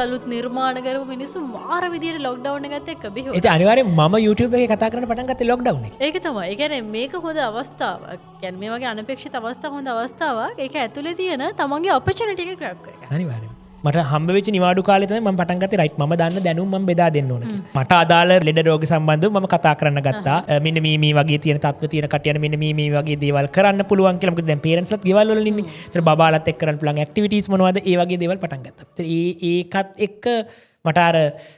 අලුත් නිර්මාණ කරපු මිනිස්සු මාර විදියට ලොක්ඩවුන් එකත් එක්ක බිහිවුණා. ඒත් අනිවාර්යෙන් මම YouTube එකේ කතා කරන්න පටන් ගත්තේ ලොක්ඩවුන් එකේ. ඒක තමයි. ඒ කියන්නේ මේක හොඳ අවස්ථාවක්. කියන්නේ මේ වගේ අනපේක්ෂිත අවස්ථා හොඳ අවස්ථාවක්. ඒක ඇතුලේ තියෙන තමන්ගේ ඔපචුනිටි එක grab කරගන්න. අනිවාර්යෙන්. මට හම්බ වෙච්ච නිවාඩු කාලේ තමයි මම පටන් ගත්තේ රයිට් මම දන්න දැනුම් මම බෙදා දෙන්න ඕන කියලා. මට අදාළ ලෙඩ රෝග සම්බන්ධව මම කතා කරන්න ගත්තා. මෙන්න මේ වගේ තියෙන තත්ත්ව තියෙන කටියන මෙන්න මේ වගේ දේවල් කරන්න පුළුවන් කියලා. මොකද දැන් පේරන්ට්ස්ලත් ගෙවල් වල ඉන්නේ. ඒතර බබාලත් එක්ක කරන්න පුළුවන් ඇක්ටිවිටීස් මොනවද? ඒ වගේ දේවල් පටන් ගත්තා. ඒකත් එක්ක මට අර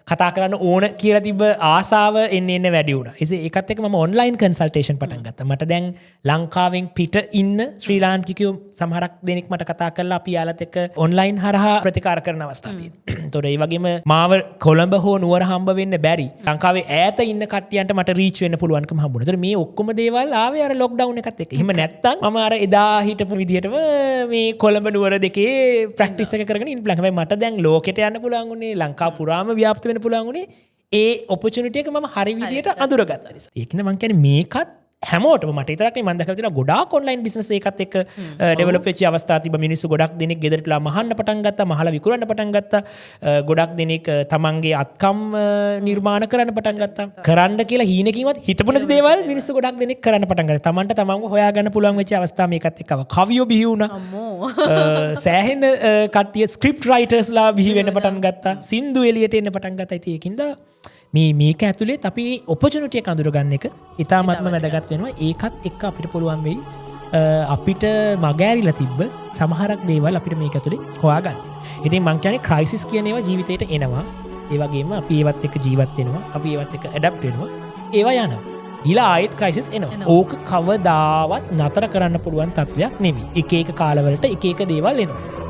කතා කරන්න ඕන කියලා තිබ්බ ආසාව එන්න වැඩි වුණා. ඒකත් එක්ක මම ඔන්ලයින් කන්සල්ටේෂන් පටන් ගත්තා. මට දැන් ලංකාවෙන් පිට ඉන්න ශ්‍රී ලාංකිකයෝ සමහරක් දෙනෙක් මට කතා කරලා අපි යාලත් එක්ක ඔන්ලයින් හරහා ප්‍රතිකාර කරන අවස්ථා තියෙනවා. ඒතොර ඒ වගේම මාව කොළඹ හෝ නුවර හම්බ වෙන්න බැරි ලංකාවේ ඈත ඉන්න කට්ටියන්ට මට රීච් වෙන්න පුළුවන්කම හම්බුණා. ඒතොර මේ ඔක්කොම දේවල් ආවේ අර ලොක්ඩවුන් එකත් එක්ක. එහෙම නැත්තම් මම අර එදා හිටපු විදිහටම මේ කොළඹ නුවර දෙකේ ප්‍රැක්ටිස් එක කරගෙන ඉන්න පුළුවන්. හැබැයි මට දැන් ලෝකෙට යන්න පුළුවන් උනේ ලංකාව පුරාම ව්‍යාප්ත වෙන්න පුළුවන් උනේ ඒ ඔපචුනිටි එක මම හරි විදියට අඳුරගත්තා නිසා. ඒකින්ද මම කියන්නේ මේකත් හැමෝටම මට විතරක් නෙවෙයි මම දැකලා තියෙනවා ගොඩාක් ඔන්ලයින් බිස්නස් එකත් එක්ක ඩෙවලොප් වෙච්ච අවස්ථා තිබ්බ මිනිස්සු ගොඩක් දෙනෙක් ගෙදරටලා මහන්න පටන් ගත්තා මහලා විකුණන්න පටන් ගත්තා ගොඩක් දෙනෙක් තමන්ගේ අත්කම් නිර්මාණ කරන්න පටන් ගත්තා කරන්න කියලා හීනකින්වත් හිතපු නැති දේවල් මිනිස්සු ගොඩක් දෙනෙක් කරන්න පටන් ගත්තා තමන්ට තමන්ව හොයාගන්න පුළුවන් වෙච්ච අවස්ථා මේකත් එක්ක කවියෝ බිහි වුණා සෑහෙන කට්ටිය ස්ක්‍රිප්ට් රයිටර්ස්ලා බිහි වෙන්න පටන් ගත්තා සින්දු එළියට එන්න පටන් ගත්තා ඉතින් ඒකින්ද මේක ඇතුලේ අපි ඔපචුනිටි එක අඳුරගන්න එක ඉතාමත්ම වැදගත් වෙනවා ඒකත් එක්ක අපිට පුළුවන් වෙයි අපිට මගෑරිලා තිබ්බ සමහරක් දේවල් අපිට මේක ඇතුලේ හොයාගන්න. ඉතින් මං කියන්නේ ක්‍රයිසිස් කියන ඒවා ජීවිතේට එනවා. ඒ වගේම අපි ඒවත් එක්ක ජීවත් වෙනවා. අපි ඒවත් එක්ක ඇඩැප්ට් වෙනවා. ඒවා යනවා. ඊළඟ ආයෙත් ක්‍රයිසිස් එනවා. ඕක කවදාවත් නතර කරන්න පුළුවන් තත්වයක් නෙමෙයි. එක එක කාලවලට එක එක දේවල් එනවා.